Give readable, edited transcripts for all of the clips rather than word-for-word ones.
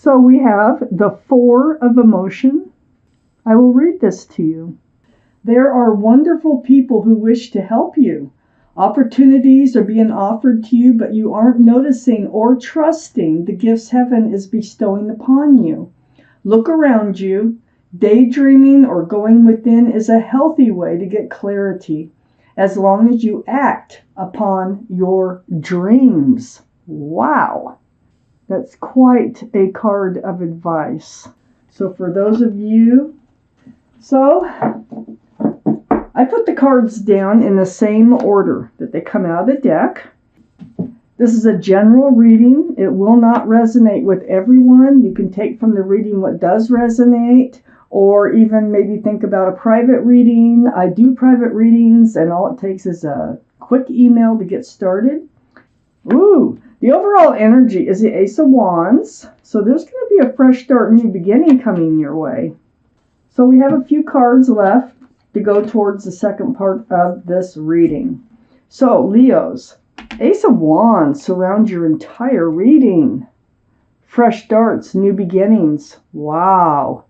So we have the Four of Emotion. I will read this to you. There are wonderful people who wish to help you. Opportunities are being offered to you, but you aren't noticing or trusting the gifts heaven is bestowing upon you. Look around you. Daydreaming or going within is a healthy way to get clarity, as long as you act upon your dreams. Wow, that's quite a card of advice. So for those of you, I put the cards down in the same order that they come out of the deck. This is a general reading. It will not resonate with everyone. You can take from the reading what does resonate, or even maybe think about a private reading. I do private readings, and all it takes is a quick email to get started. Ooh, the overall energy is the Ace of Wands. So there's going to be a fresh start, new beginning coming your way. So we have a few cards left to go towards the second part of this reading. So Leos, Ace of Wands surround your entire reading. Fresh starts, new beginnings. Wow.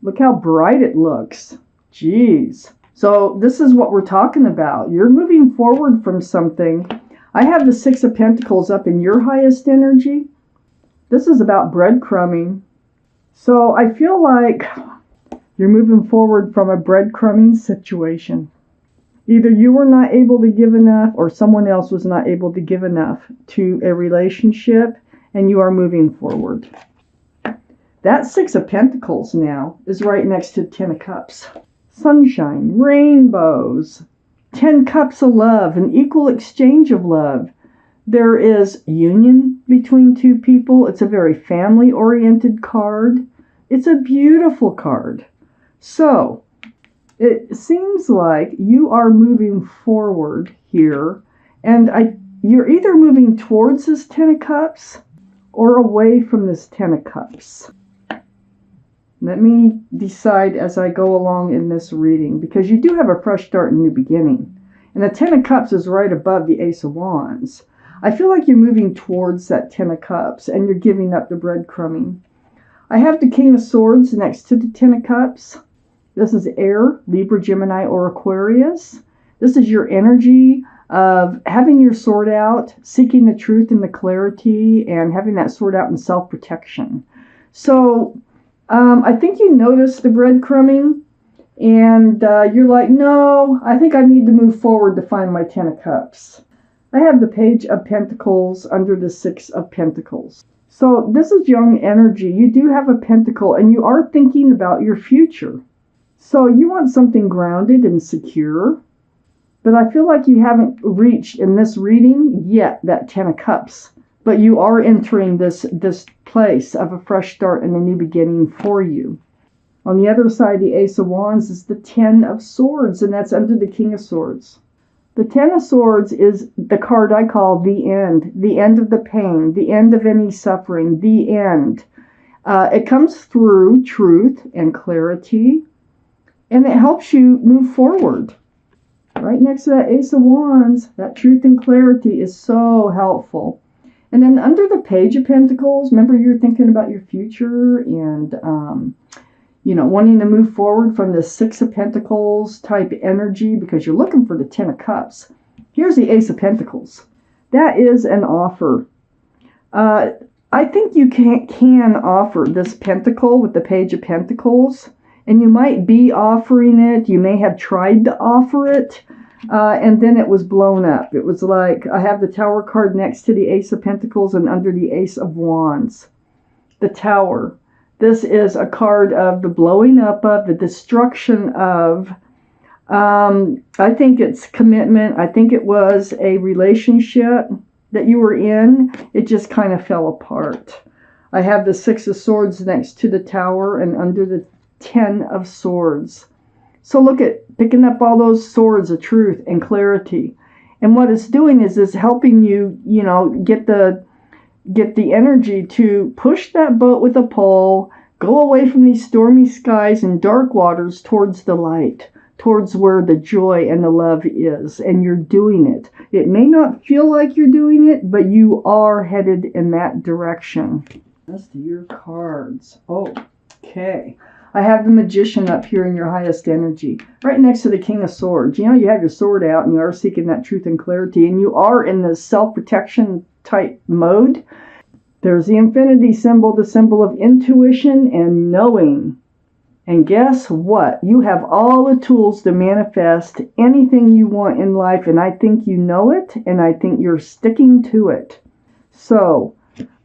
Look how bright it looks. Jeez. So this is what we're talking about. You're moving forward from something. I have the Six of Pentacles up in your highest energy. This is about breadcrumbing. So I feel like you're moving forward from a breadcrumbing situation. Either you were not able to give enough or someone else was not able to give enough to a relationship, and you are moving forward. That Six of Pentacles now is right next to 10 of Cups. Sunshine, rainbows, 10 cups of love, an equal exchange of love. There is union between two people. It's a very family-oriented card. It's a beautiful card. So, it seems like you are moving forward here, and you're either moving towards this 10 of Cups or away from this 10 of Cups. Let me decide as I go along in this reading, because you do have a fresh start and new beginning. And the 10 of Cups is right above the Ace of Wands. I feel like you're moving towards that 10 of Cups, and you're giving up the breadcrumbing. I have the King of Swords next to the 10 of Cups. This is air, Libra, Gemini, or Aquarius. This is your energy of having your sword out, seeking the truth and the clarity, and having that sword out in self-protection. So I think you notice the breadcrumbing, and you're like, no, I think I need to move forward to find my 10 of Cups. I have the Page of Pentacles under the Six of Pentacles. So this is young energy. You do have a pentacle, and you are thinking about your future. So you want something grounded and secure, but I feel like you haven't reached in this reading yet that 10 of Cups. But you are entering this place of a fresh start and a new beginning for you. On the other side, the Ace of Wands is the 10 of Swords, and that's under the King of Swords. The 10 of Swords is the card I call the end of the pain, the end of any suffering, the end. It comes through truth and clarity, and it helps you move forward. Right next to that Ace of Wands, that truth and clarity is so helpful. And then under the Page of Pentacles, remember you're thinking about your future and, wanting to move forward from the Six of Pentacles type energy because you're looking for the 10 of Cups. Here's the Ace of Pentacles. That is an offer. I think you can offer this pentacle with the Page of Pentacles, and you might be offering it. You may have tried to offer it. And then it was blown up. It was like, I have the Tower card next to the Ace of Pentacles and under the Ace of Wands. The Tower. This is a card of the blowing up of, the destruction of, I think it's commitment. I think it was a relationship that you were in. It just kind of fell apart. I have the Six of Swords next to the Tower and under the 10 of Swords. So look at picking up all those swords of truth and clarity. And what it's doing is helping you, get the energy to push that boat with a pole, go away from these stormy skies and dark waters towards the light, towards where the joy and the love is. And you're doing it. It may not feel like you're doing it, but you are headed in that direction. Rest of your cards. Okay. I have the Magician up here in your highest energy, right next to the King of Swords. You know, you have your sword out and you are seeking that truth and clarity, and you are in the self-protection type mode. There's the infinity symbol, the symbol of intuition and knowing. And guess what? You have all the tools to manifest anything you want in life, and I think you know it, and I think you're sticking to it. So,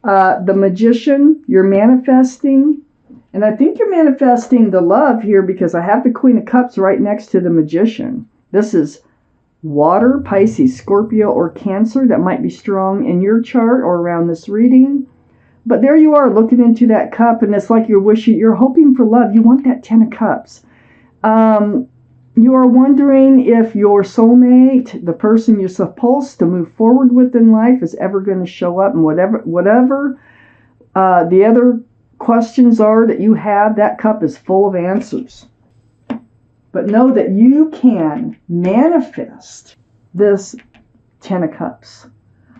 the Magician, you're manifesting. And I think you're manifesting the love here because I have the Queen of Cups right next to the Magician. This is water, Pisces, Scorpio, or Cancer that might be strong in your chart or around this reading. But there you are looking into that cup, and it's like you're wishing, you're hoping for love. You want that 10 of Cups. You are wondering if your soulmate, the person you're supposed to move forward with in life, is ever going to show up, and whatever the other questions are that you have, that cup is full of answers. But know that you can manifest this 10 of Cups.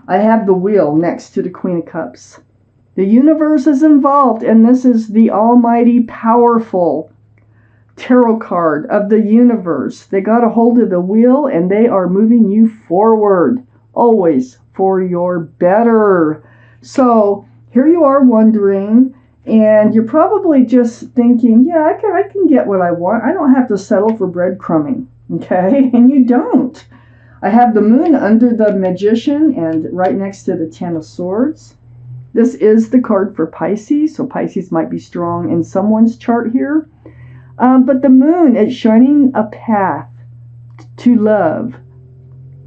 I have the Wheel next to the Queen of Cups. The universe is involved, and this is the almighty, powerful tarot card of the universe. They got a hold of the wheel, and they are moving you forward, always for your better. So here you are wondering, and you're probably just thinking, yeah, I can get what I want. I don't have to settle for breadcrumbing, okay? And you don't. I have the Moon under the Magician and right next to the 10 of Swords. This is the card for Pisces, so Pisces might be strong in someone's chart here. But the Moon is shining a path to love,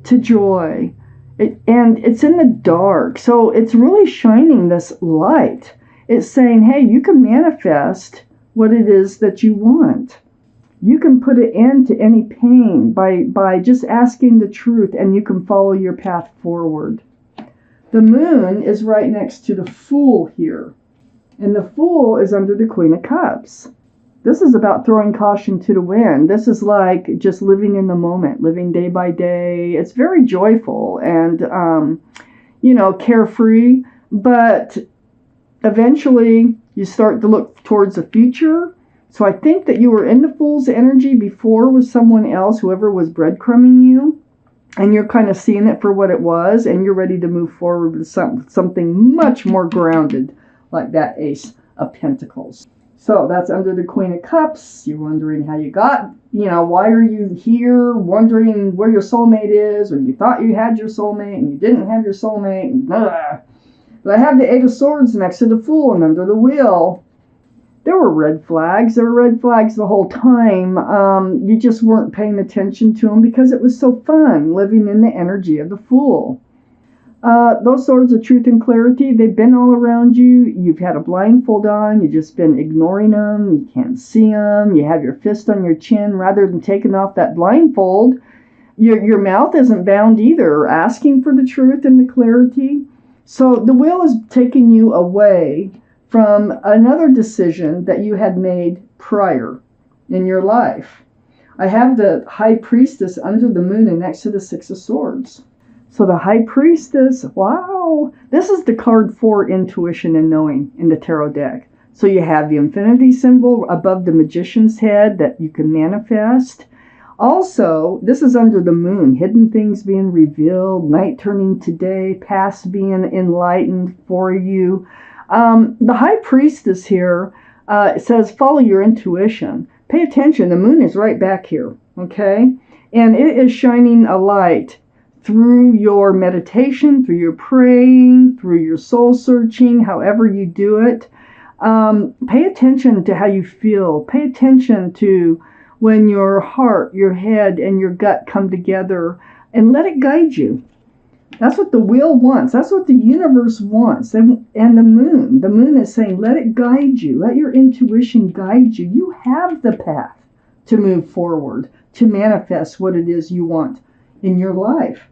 to joy, and it's in the dark, so it's really shining this light. It's saying, hey, you can manifest what it is that you want. You can put an end to any pain by just asking the truth, and you can follow your path forward. The Moon is right next to the Fool here, and the Fool is under the Queen of Cups. This is about throwing caution to the wind. This is like just living in the moment, living day by day. It's very joyful and, carefree, but eventually you start to look towards the future. So I think that you were in the Fool's energy before with someone else, whoever was breadcrumbing you, and you're kind of seeing it for what it was, and you're ready to move forward with something much more grounded, like that Ace of Pentacles. So that's under the Queen of Cups. You're wondering how you got, why are you here, wondering where your soulmate is, when you thought you had your soulmate and you didn't have your soulmate. And blah. But I have the Eight of Swords next to the Fool and under the Wheel. There were red flags. There were red flags the whole time. You just weren't paying attention to them because it was so fun living in the energy of the Fool. Those swords of truth and clarity, they've been all around you. You've had a blindfold on. You've just been ignoring them. You can't see them. You have your fist on your chin rather than taking off that blindfold. Your mouth isn't bound either, asking for the truth and the clarity. So the Wheel is taking you away from another decision that you had made prior in your life. I have the High Priestess under the Moon and next to the Six of Swords. So the High Priestess, wow, this is the card for intuition and knowing in the tarot deck. So you have the infinity symbol above the Magician's head that you can manifest. Also, this is under the Moon, hidden things being revealed, night turning to day, past being enlightened for you. The High Priestess here says follow your intuition. Pay attention, the Moon is right back here, okay? And it is shining a light through your meditation, through your praying, through your soul searching, however you do it. Pay attention to how you feel. Pay attention to when your heart, your head, and your gut come together, and let it guide you. That's what the Wheel wants. That's what the universe wants. And the Moon is saying, let it guide you. Let your intuition guide you. You have the path to move forward, to manifest what it is you want in your life.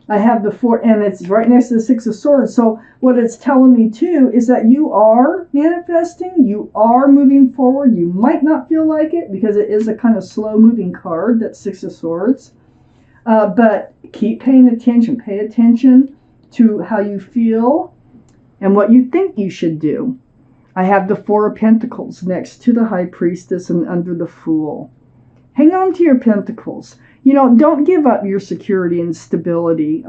I have the Four, and it's right next to the Six of Swords. So what it's telling me too is that you are manifesting, you are moving forward. You might not feel like it because it is a kind of slow moving card, that Six of Swords. But keep paying attention. Pay attention to how you feel and what you think you should do. I have the Four of Pentacles next to the High Priestess and under the Fool. Hang on to your pentacles. You know, don't give up your security and stability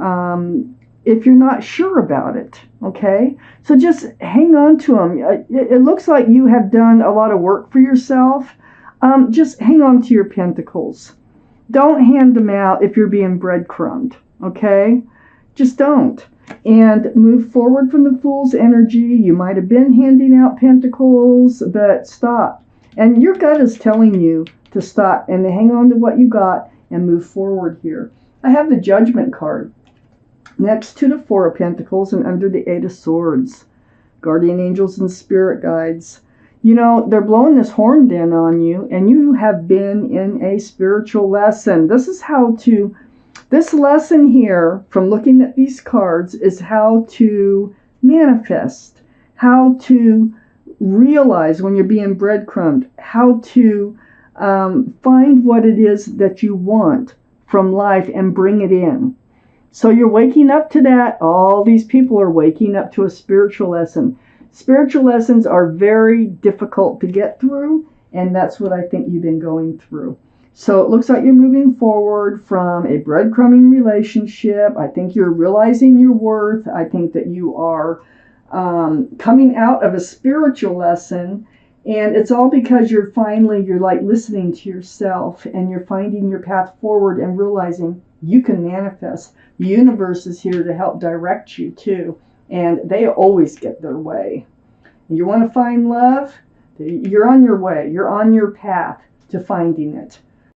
if you're not sure about it, okay? So just hang on to them. It looks like you have done a lot of work for yourself. Just hang on to your pentacles. Don't hand them out if you're being breadcrumbed, okay? Just don't. And move forward from the Fool's energy. You might have been handing out pentacles, but stop. And your gut is telling you to stop and to hang on to what you got and move forward here. I have the Judgment card next to the Four of Pentacles and under the Eight of Swords. Guardian angels and spirit guides. You know, they're blowing this horn in on you, and you have been in a spiritual lesson. This lesson here, from looking at these cards, is how to manifest, how to realize when you're being breadcrumbed, how to find what it is that you want from life and bring it in. So you're waking up to that. All these people are waking up to a spiritual lesson. Spiritual lessons are very difficult to get through, and that's what I think you've been going through. So it looks like you're moving forward from a breadcrumbing relationship. I think you're realizing your worth. I think that you are coming out of a spiritual lesson. And it's all because you're like listening to yourself, and you're finding your path forward and realizing you can manifest. The universe is here to help direct you too. And they always get their way. You want to find love? You're on your way. You're on your path to finding it.